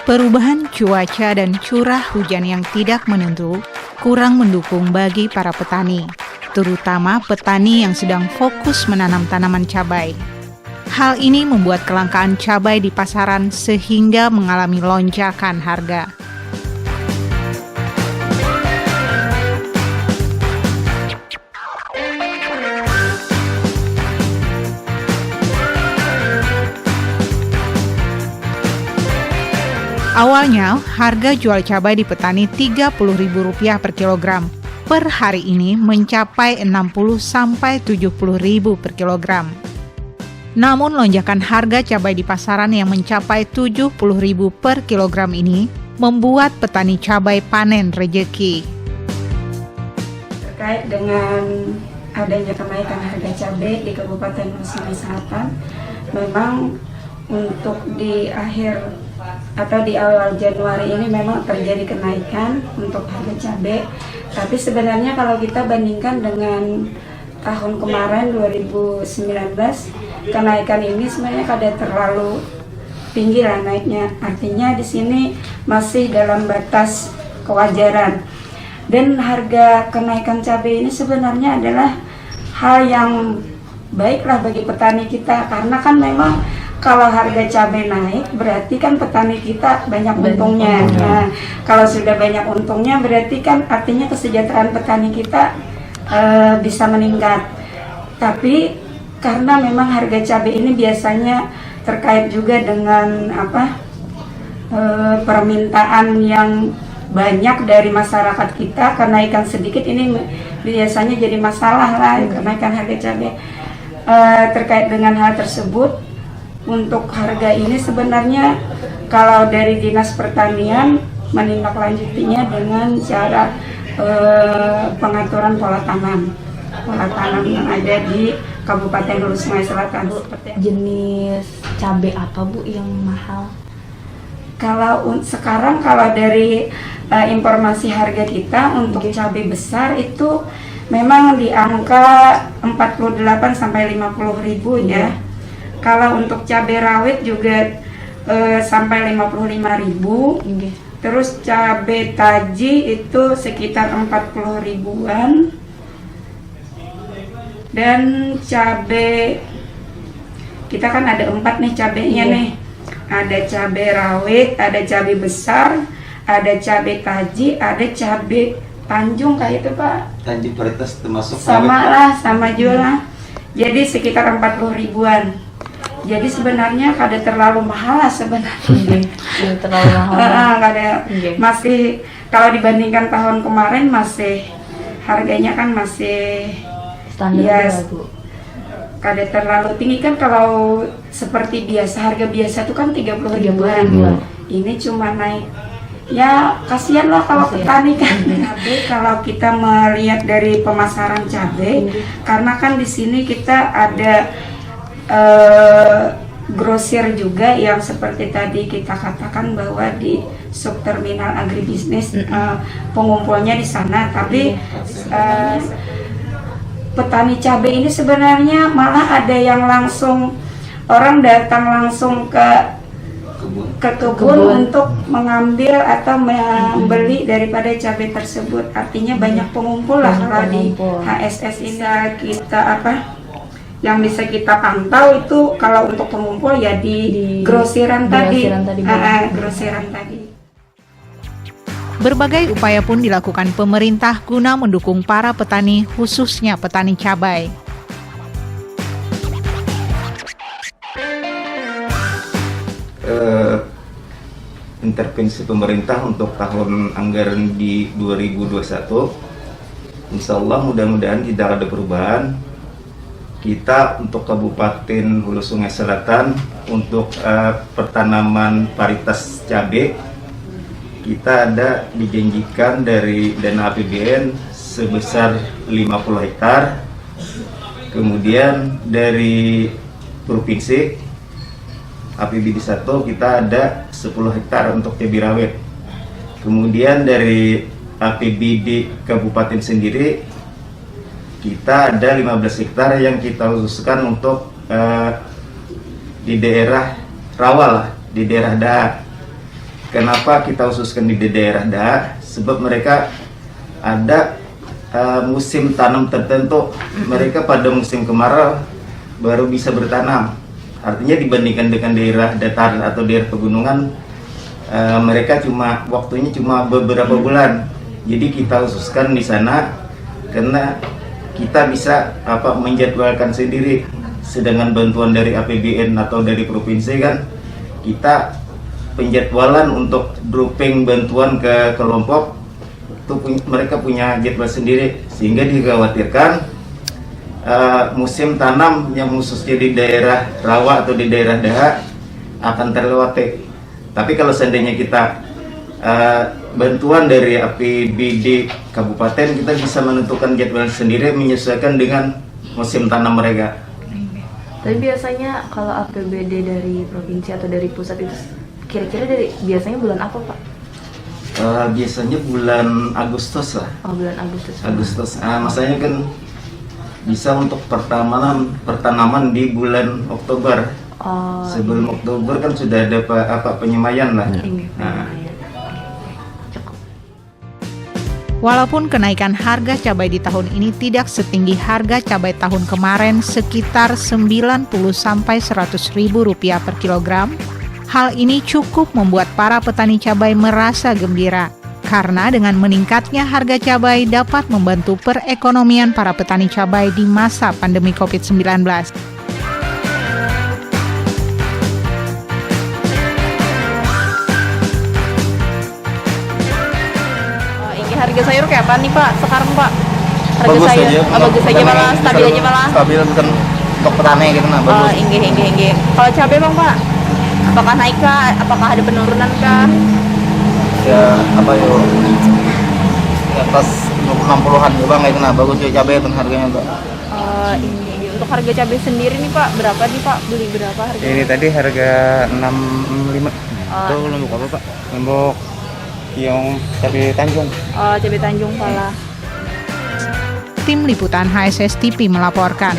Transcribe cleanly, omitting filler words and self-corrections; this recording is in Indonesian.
Perubahan cuaca dan curah hujan yang tidak menentu kurang mendukung bagi para petani, terutama petani yang sedang fokus menanam tanaman cabai. Hal ini membuat kelangkaan cabai di pasaran sehingga mengalami lonjakan harga. Awalnya, harga jual cabai di petani Rp30.000 per kilogram. Per hari ini mencapai Rp60.000-Rp70.000 per kilogram. Namun lonjakan harga cabai di pasaran yang mencapai Rp70.000 per kilogram ini membuat petani cabai panen rejeki. Terkait dengan adanya kenaikan harga cabai di Kabupaten Sungai Selatan, memang untuk di akhir atau di awal Januari ini memang terjadi kenaikan untuk harga cabai. Tapi sebenarnya kalau kita bandingkan dengan tahun kemarin 2019, kenaikan ini sebenarnya kada terlalu tinggi lah naiknya. Artinya di sini masih dalam batas kewajaran. Dan harga kenaikan cabai ini sebenarnya adalah hal yang baiklah bagi petani kita, karena kan memang kalau harga cabai naik berarti kan petani kita banyak untungnya. Nah, kalau sudah banyak untungnya berarti kan artinya kesejahteraan petani kita bisa meningkat. Tapi karena memang harga cabai ini biasanya terkait juga dengan permintaan yang banyak dari masyarakat kita, kenaikan sedikit ini biasanya jadi masalah lah kenaikan harga cabai. Terkait dengan hal tersebut, untuk harga ini sebenarnya kalau dari Dinas Pertanian menindaklanjutinya dengan cara pengaturan pola tanam yang ada di Kabupaten Hulu Sungai Selatan. Jenis cabai apa Bu yang mahal? Kalau sekarang dari informasi harga kita untuk cabai besar itu memang di angka 48 sampai 50.000 ya. Kalau untuk cabai rawit juga sampai 55.000. Terus cabai taji itu sekitar 40 ribuan. Dan cabai kita kan ada 4 nih cabainya nih. Ada cabai rawit, ada cabai besar, ada cabai taji, ada cabai Tanjung kayak itu Pak. Tanjung varietas termasuk sama lah, sama juga. Jadi sekitar 40 ribuan. Jadi sebenarnya kada terlalu mahal lah sebenarnya. Terlalu mahal. Masih kalau dibandingkan tahun kemarin masih harganya kan masih standar ya, Bu. Kada terlalu tinggi kan. Kalau seperti biasa harga biasa itu kan 30 ribuan. Ini cuma naik. Ya kasihan lah kalau petani kan. Cabai kalau kita melihat dari pemasaran cabai, karena kan di sini kita ada grosir juga yang seperti tadi kita katakan bahwa di subterminal agribisnis pengumpulnya di sana. Tapi petani cabai ini sebenarnya malah ada yang langsung orang datang langsung ke kebun untuk mengambil atau membeli daripada cabai tersebut. Artinya banyak pengumpul lah kalau di HSS ini. Kita yang bisa kita pantau itu kalau untuk pengumpul ya di grosiran tadi. Grosiran tadi. Berbagai upaya pun dilakukan pemerintah guna mendukung para petani, khususnya petani cabai. Intervensi pemerintah untuk tahun anggaran di 2021, insya Allah mudah-mudahan tidak ada perubahan. Kita untuk Kabupaten Hulu Sungai Selatan untuk pertanaman varietas cabai, kita ada dijanjikan dari dana APBN sebesar 50 hektar. Kemudian dari provinsi APBD 1 kita ada 10 hektar untuk cabai rawit. Kemudian dari APBD Kabupaten sendiri kita ada 15 hektar yang kita khususkan untuk di daerah rawa lah, di daerah Daha. kenapa kita khususkan di daerah DA? Sebab mereka ada musim tanam tertentu. Mereka pada musim kemarau baru bisa bertanam. Artinya dibandingkan dengan daerah dataran atau daerah pegunungan, mereka waktunya cuma beberapa bulan. Jadi kita khususkan di sana karena kita bisa menjadwalkan sendiri. Sedangkan bantuan dari APBN atau dari provinsi kan kita penjadwalan untuk dropping bantuan ke kelompok itu mereka punya jadwal sendiri, sehingga dikhawatirkan musim tanam yang khususnya di daerah rawa atau di daerah DH akan terlewati. Tapi kalau seandainya kita bantuan dari APBD kabupaten, kita bisa menentukan jadwal sendiri menyesuaikan dengan musim tanam mereka. Tapi biasanya kalau APBD dari provinsi atau dari pusat itu kira-kira biasanya bulan apa, Pak? Biasanya bulan Agustus lah. Oh, bulan Agustus. Masanya kan bisa untuk pertanaman di bulan Oktober. Oh, Sebelum Oktober kan sudah ada penyemaian lah. Walaupun kenaikan harga cabai di tahun ini tidak setinggi harga cabai tahun kemarin sekitar 90-100 ribu rupiah per kilogram, hal ini cukup membuat para petani cabai merasa gembira. Karena dengan meningkatnya harga cabai dapat membantu perekonomian para petani cabai di masa pandemi COVID-19. harga sayur kayak apa nih Pak sekarang Pak? Harga Bagus sayur aja, bagus aja malah, stabil aja malah. Stabil bukan untuk petani gitu nah, bagus. Oh, inggih. Kalau cabai Bang Pak, apakah naik kah? Apakah ada penurunan kah? Ya apa yo? Di atas 60-an juga Bang, itu nah bagus juga cabai itu harganya Pak. Inggih. Untuk harga cabai sendiri nih Pak, berapa nih Pak? Beli berapa harga? Ini tadi harga 65. Itu lombok apa Pak? Lombok yang cabai Tanjung. Cabai Tanjung pala. Tim Liputan HSS TV melaporkan.